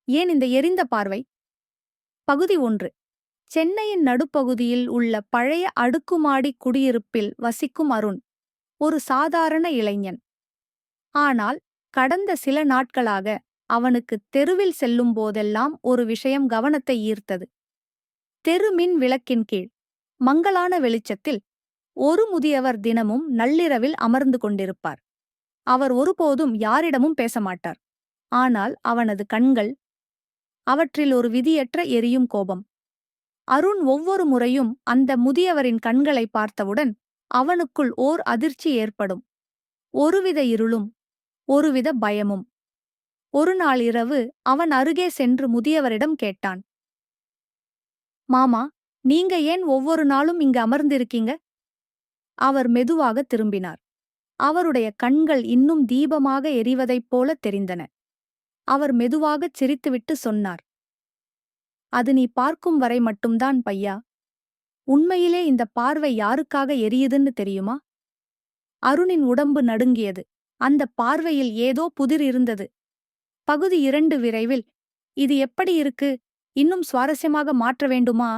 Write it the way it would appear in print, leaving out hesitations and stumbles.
ஏன் இந்த எரிந்த பார்வை? பகுதி 1. சென்னையின் நடுப்பகுதியில் உள்ள பழைய அடுக்குமாடி குடியிருப்பில் வசிக்கும் அருண் ஒரு சாதாரண இளைஞன். ஆனால் கடந்த சில நாட்களாக அவனுக்கு தெருவில் செல்லும் போதெல்லாம் ஒரு விஷயம் கவனத்தை ஈர்த்தது. தெரு மின் விளக்கின் கீழ் மங்கலான வெளிச்சத்தில் ஒரு முதியவர் தினமும் நள்ளிரவில் அமர்ந்து கொண்டிருப்பார். அவர் ஒருபோதும் யாரிடமும் பேசமாட்டார். ஆனால் அவனது கண்கள், அவற்றில் ஒரு விதியற்ற எரியும் கோபம். அருண் ஒவ்வொரு முறையும் அந்த முதியவரின் கண்களை பார்த்தவுடன் அவனுக்குள் ஓர் அதிர்ச்சி ஏற்படும். ஒருவித இருளும் ஒருவித பயமும். ஒரு நாள் இரவு அவன் அருகே சென்று முதியவரிடம் கேட்டான். மாமா, நீங்க ஏன் ஒவ்வொரு நாளும் இங்கு அமர்ந்திருக்கீங்க? அவர் மெதுவாக திரும்பினார். அவருடைய கண்கள் இன்னும் தீபமாக எரிவதைப் போல தெரிந்தன. அவர் மெதுவாகச் சிரித்துவிட்டு சொன்னார். அது நீ பார்க்கும் வரை மட்டும்தான் பையா. உண்மையிலே இந்த பார்வை யாருக்காக எரியுதுன்னு தெரியுமா? அருணின் உடம்பு நடுங்கியது. அந்த பார்வையில் ஏதோ புதிர் இருந்தது. பகுதி 2 விரைவில். இது எப்படி இருக்கு? இன்னும் சுவாரஸ்யமாக மாற்ற வேண்டுமா?